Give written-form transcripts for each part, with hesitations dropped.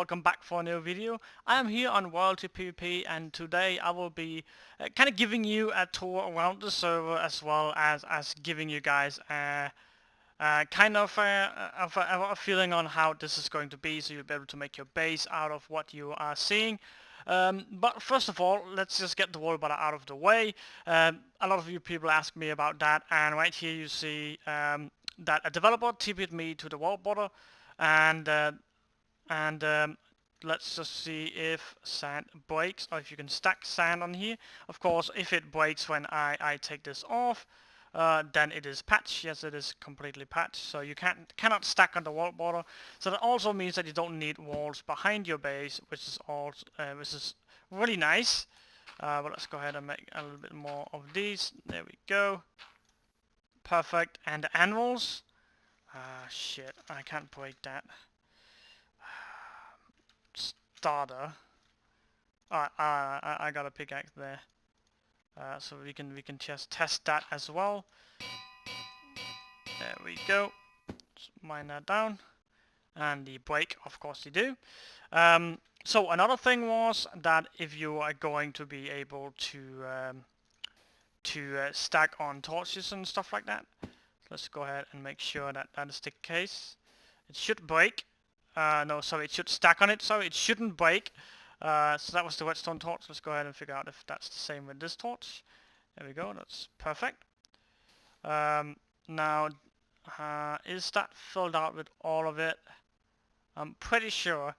welcome back for a new video. I am here on Royalty PvP, and today I will be kind of giving you a tour around the server, as well as giving you guys kind of a feeling on how this is going to be, so you'll be able to make your base out of what you are seeing. But first of all, let's just get the wall butter out of the way. A lot of you people ask me about that, and right here you see that a developer TP'd me to the wall butter, and let's just see if sand breaks, or if you can stack sand on here. Of course, if it breaks when I take this off, then it is patched. Yes, it is completely patched, so you cannot stack on the wall border. So that also means that you don't need walls behind your base, which is really nice. But let's go ahead and make a little bit more of these. There we go. Perfect. And the anvils. Shit, I can't break that. Starter. Alright, I got a pickaxe there. So we can just test that as well. There we go. Just mine that down. And the break, of course you do. So another thing was that if you are going to be able to stack on torches and stuff like that, let's go ahead and make sure that that is the case. It should break. No, sorry, it should stack on it. Sorry, it shouldn't break. So that was the redstone torch. Let's go ahead and figure out if that's the same with this torch. There we go. That's perfect. Now, is that filled out with all of it? I'm pretty sure.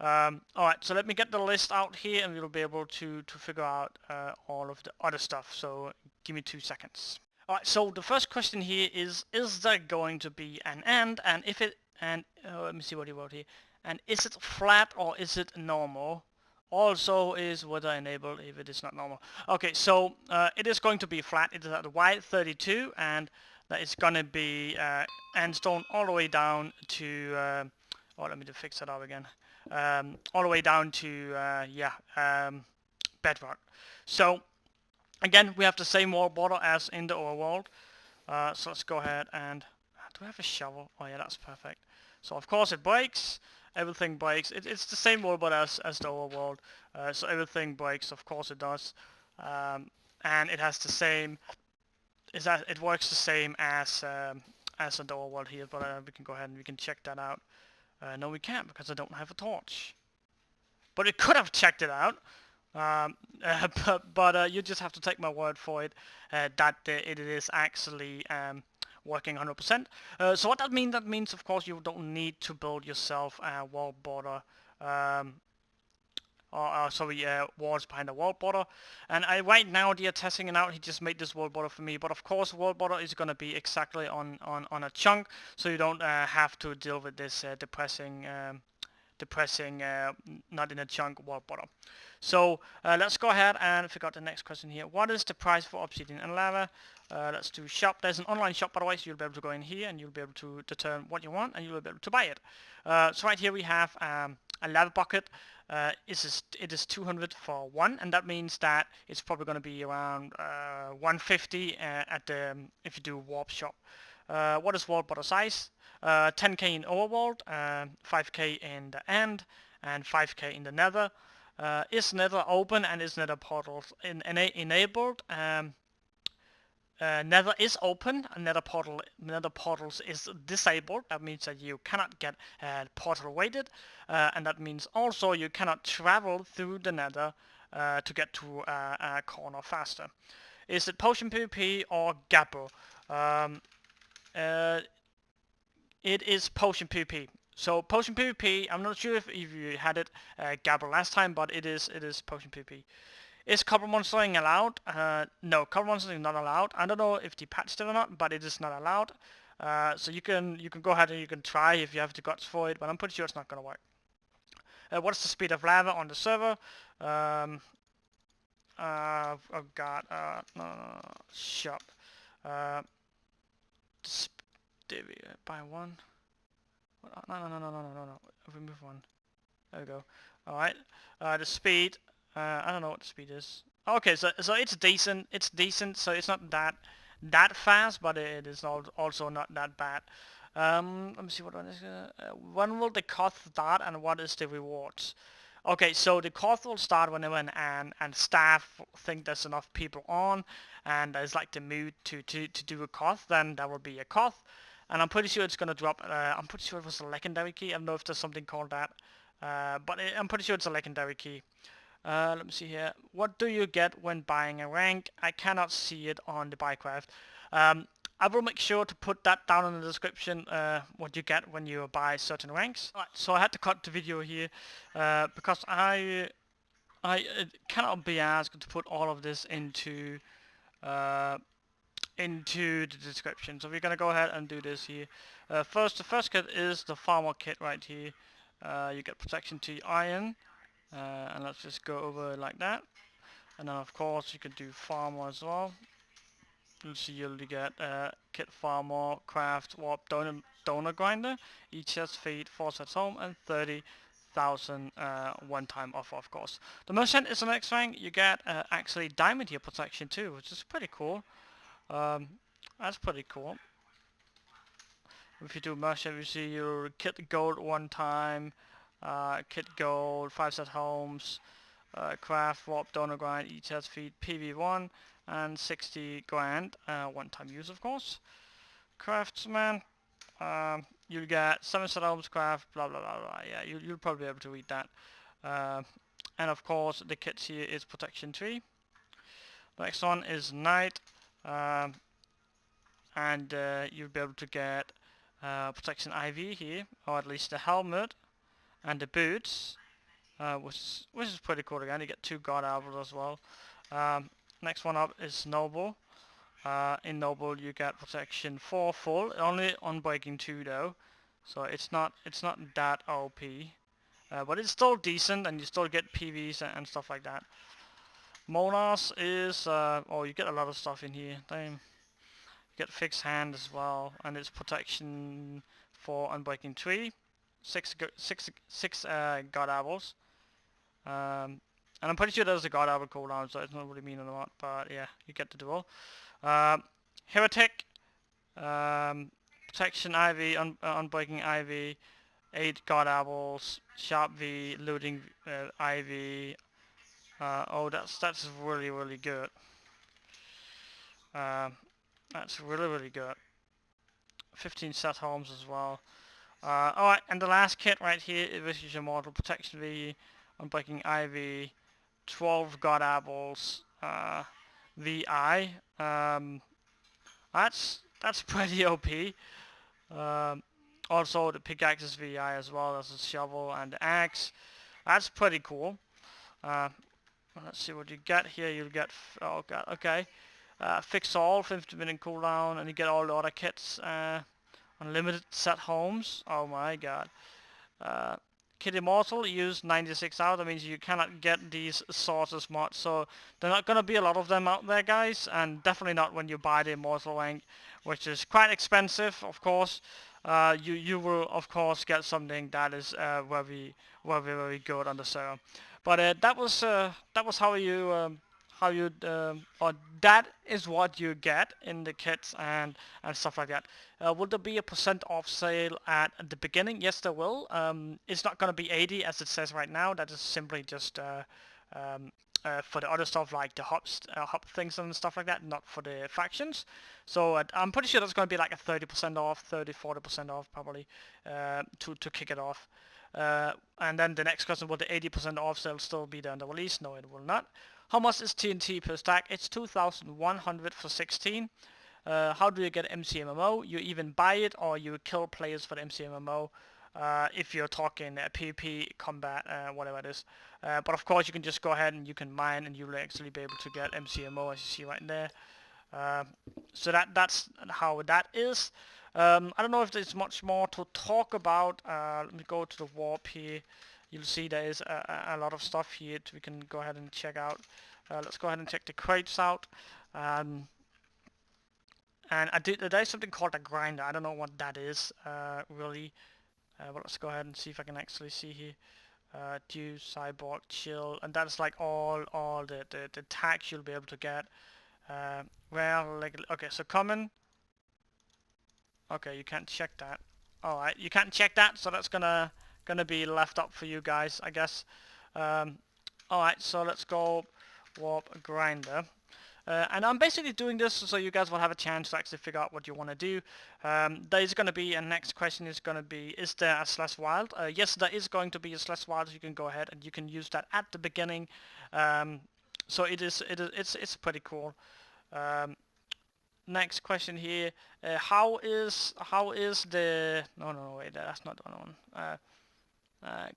Alright, so let me get the list out here, and we'll be able to figure out all of the other stuff. So give me 2 seconds. Alright, so the first question here is there going to be an end? And if it, let me see what he wrote here. And is it flat or is it normal? Also, is weather enabled if it is not normal. Okay, so it is going to be flat. It is at Y32, and that is going to be andstone all the way down to oh, let me just fix that up again. All the way down to bedrock. So again, we have the same wall border as in the overworld. So let's go ahead and do I have a shovel? Oh yeah, that's perfect. So of course it breaks. Everything breaks. It's the same wall border as the overworld. So everything breaks. Of course it does. And it has the same. It works the same as the overworld here. But we can go ahead and we can check that out. No, we can't because I don't have a torch. But it could have checked it out. But you just have to take my word for it that it is actually working 100%. So what that means? That means, of course, you don't need to build yourself a wall border. Walls behind the wall border. And right now they are testing it out. He just made this wall border for me. But of course, wall border is going to be exactly on a chunk, so you don't have to deal with this depressing not in a chunk wall border. So let's go ahead and figure out the next question here. What is the price for obsidian and lava? Let's do shop. There's an online shop, by the way, so you'll be able to go in here and you'll be able to determine what you want, and you'll be able to buy it. So right here we have a lava bucket. It is 200 for one, and that means that it's probably going to be around 150 at the if you do warp shop. What is wall border size? 10k in overworld, 5k in the end, and 5k in the nether. Is nether open and is nether portals enabled? Nether is open, and nether portals is disabled. That means that you cannot get portal weighted, and that means also you cannot travel through the nether to get to a corner faster. Is it potion PvP or Gabbo? It is potion PvP. So potion PvP, I'm not sure if you had it Gabbo last time, but it is potion PvP. Is copper monstering allowed? No, copper monstering is not allowed. I don't know if they patched it or not, but it is not allowed. So you can go ahead and you can try if you have the guts for it, but I'm pretty sure it's not gonna work. What's the speed of lava on the server? Oh god, no, shop. Buy one. No. Remove one. There we go. Alright. The speed. I don't know what the speed is. Okay, so it's decent. It's decent. So it's not that fast, but it is also not that bad. Let me see what one is. When will the koth start and what is the rewards? Okay, so the koth will start whenever and staff think there's enough people on and there's like the mood to do a koth, then there will be a koth. And I'm pretty sure it's gonna drop, I'm pretty sure it was a legendary key. I don't know if there's something called that. I'm pretty sure it's a legendary key. Let me see here. What do you get when buying a rank? I cannot see it on the Buycraft. I will make sure to put that down in the description, what you get when you buy certain ranks. Alright, so I had to cut the video here because I cannot be asked to put all of this uh, into the description. So we're gonna go ahead and do this here. The first kit is the farmer kit right here. You get protection to iron, and let's just go over like that. And then of course you can do farmer as well. You'll see you'll get kit farmer, craft, warp, donor grinder. Each has feed, 4 sets home, and 30,000 one time offer, of course. The merchant is the next rank. You get actually diamond tier protection too, which is pretty cool. That's pretty cool. If you do merchant, you see your kit gold one time, kit gold, 5 set homes, craft, warp, donor grind, each has feed, PV1, and 60 grand, one time use of course. Craftsman, you'll get 7 set homes, craft, blah blah blah blah, yeah, you'll probably be able to read that. And of course the kits here is protection 3. The next one is knight, and you'll be able to get protection IV here, or at least the helmet and the boots, which is pretty cool again. You get 2 god apples as well. Next one up is noble. In noble you get protection 4 full, only on breaking 2 though, so it's not that OP, but it's still decent and you still get PVs and stuff like that. Monas is oh, you get a lot of stuff in here. Damn. Get fixed hand as well, and it's protection for unbreaking 3, 6 god apples, and I'm pretty sure there's a god apple cooldown, so it's not really mean or not, but yeah, you get the duel. Heretic, protection IV, unbreaking IV, 8 god apples, sharp V, looting IV. Oh, that's really good. That's really good. 15 set homes as well. Alright, and the last kit right here is your mortal protection V, unbreaking IV, 12 god apples, VI. That's pretty OP. Also the pickaxe is VI as well as the shovel and the axe. That's pretty cool. Let's see what you get here. You'll get, oh god, okay. Fix all, 50-minute cooldown, and you get all the other kits. Unlimited set homes. Oh my god. Kit Immortal, use 96 out. That means you cannot get these swords as much. So there are not going to be a lot of them out there, guys. And definitely not when you buy the Immortal rank, which is quite expensive, of course. You will, of course, get something that is very good on the server. But that was how you or that is what you get in the kits and stuff like that. Will there be a % off sale at the beginning? Yes, there will. It's not going to be 80 as it says right now. That is simply just for the other stuff like the hop things and stuff like that, not for the factions. So I'm pretty sure that's going to be like a 30% off, 30-40% off probably, to kick it off. And then the next question, will the 80% off sale still be there on the release? No, it will not. How much is TNT per stack? It's 2,100 for 16. How do you get MCMMO? You even buy it or you kill players for the MCMMO. If you're talking PvP, combat, whatever it is. But of course you can just go ahead and you can mine and you'll actually be able to get MCMO as you see right there. So that's how that is. I don't know if there's much more to talk about. Let me go to the warp here. You'll see there is a lot of stuff here that we can go ahead and check out. Let's go ahead and check the crates out. And there's something called a grinder. I don't know what that is really. But let's go ahead and see if I can actually see here. Do cyborg chill, and that's like all the tags you'll be able to get. Well, like, okay, so common. Okay, you can't check that. Alright, you can't check that, so that's gonna be left up for you guys, I guess. Alright, so let's go warp grinder. And I'm basically doing this so you guys will have a chance to actually figure out what you want to do. There's going to be, and next question is going to be, is there a slash wild? Yes, there is going to be a slash wild, so you can go ahead and you can use that at the beginning. So it's pretty cool. Next question here, how is the, no, wait, that's not the one.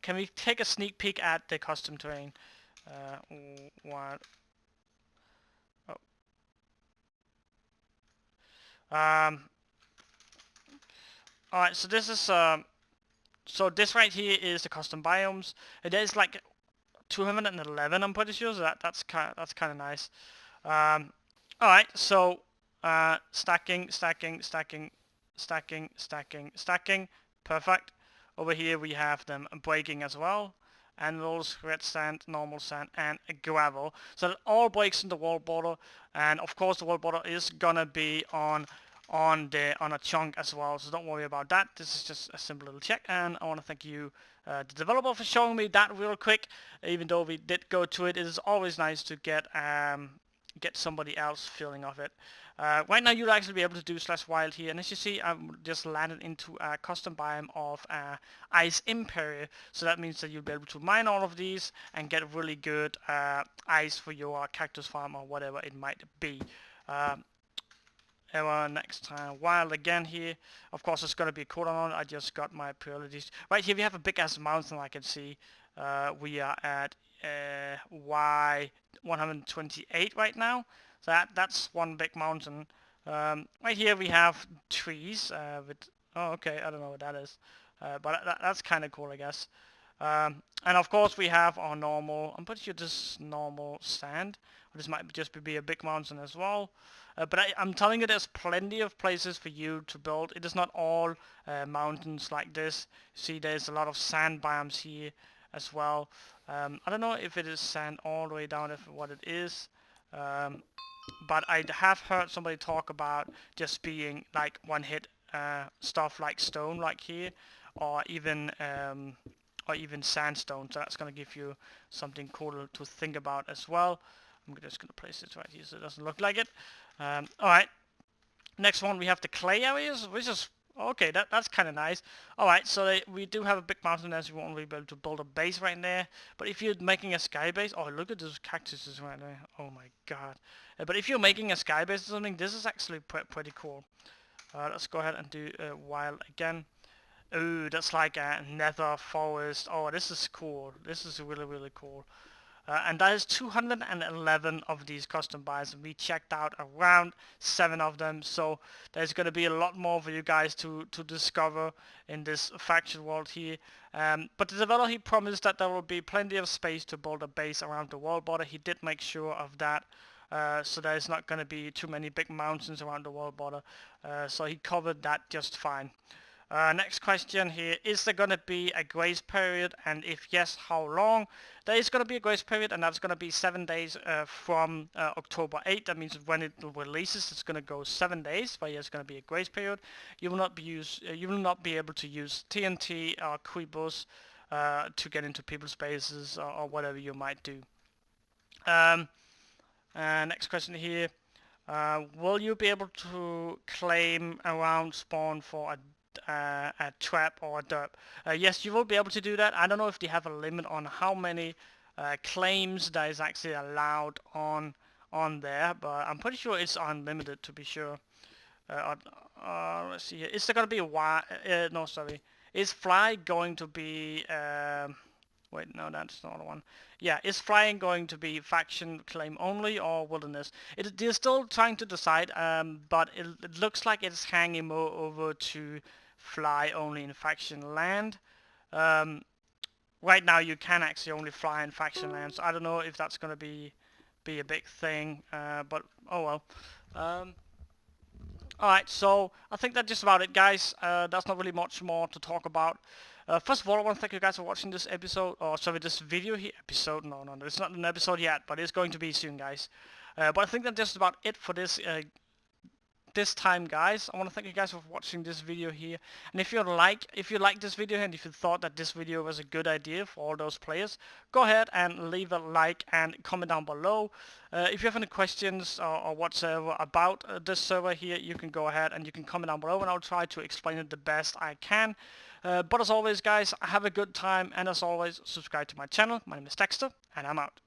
Can we take a sneak peek at the custom terrain? Wild. Um, Alright, so this is so this right here is the custom biomes. There's like 211, I'm pretty sure. So that's kind of nice. Alright, so stacking, perfect. Over here we have them breaking as well. Anvils, red sand, normal sand, and gravel. So that all breaks in the wall border, and of course the wall border is gonna be on a chunk as well, so don't worry about that. This is just a simple little check, and I want to thank you, the developer, for showing me that real quick. Even though we did go to it, it is always nice to get somebody else feeling of it. Right now you'll actually be able to do slash wild here, and as you see, I'm just landed into a custom biome of ice imperial, so that means that you'll be able to mine all of these and get really good ice for your cactus farm or whatever it might be. Next time wild again here. Of course it's gonna be a cooldown on it. I just got my priorities. Right here we have a big ass mountain. I can see we are at Y128 right now. So that's one big mountain. Right here we have trees with, oh okay, I don't know what that is, but that's kind of cool, I guess. And of course we have our normal, I'm pretty sure this is normal sand. This might just be a big mountain as well. But I'm telling you, there's plenty of places for you to build. It is not all mountains like this. See, there's a lot of sand biomes here as well. I don't know if it is sand all the way down, if what it is. But I have heard somebody talk about just being like one hit stuff like stone, like here, or even sandstone. So that's going to give you something cool to think about as well. I'm just going to place this right here so it doesn't look like it. Alright, next one we have the clay areas, which is, okay, that's kind of nice. Alright, so we do have a big mountain, as you won't really be able to build a base right there. But if you're making a sky base, oh look at those cactuses right there, oh my god. But if you're making a sky base or something, this is actually pretty cool. Let's go ahead and do wild again. Ooh, that's like a nether forest. Oh, this is cool. This is really cool. And that is 211 of these custom buys, and we checked out around 7 of them, so there's going to be a lot more for you guys to discover in this faction world here. But the developer, he promised that there will be plenty of space to build a base around the world border. He did make sure of that. So there's not going to be too many big mountains around the world border, so he covered that just fine. Next question here, is there going to be a grace period, and if yes, how long? There is going to be a grace period, and that's going to be 7 days from October 8th. That means when it releases, it's going to go 7 days, but it's going to be a grace period. You will not be able to use TNT or creepers to get into people's bases or whatever you might do. Next question here, will you be able to claim around spawn for a trap or a derp? Yes, you will be able to do that. I don't know if they have a limit on how many claims that is actually allowed on there, but I'm pretty sure it's unlimited, to be sure. Let's see here. Is there going to be a no, sorry. Is fly going to be wait, no, that's not the one. Yeah, is flying going to be faction claim only or wilderness? They're still trying to decide, but it looks like it's hanging more over to fly only in faction land. Right now you can actually only fly in faction land, so I don't know if that's going to be a big thing, but oh well. Alright, so I think that's just about it, guys. That's not really much more to talk about. First of all, I want to thank you guys for watching this episode, or sorry, this video here. Episode? No, it's not an episode yet, but it's going to be soon, guys. But I think that's just about it for this this time, guys, I want to thank you guys for watching this video here. And if you like this video and if you thought that this video was a good idea for all those players, go ahead and leave a like and comment down below. If you have any questions or whatsoever about this server here, you can go ahead and you can comment down below, and I'll try to explain it the best I can. But as always, guys, have a good time, and as always, subscribe to my channel. My name is Dexter, and I'm out.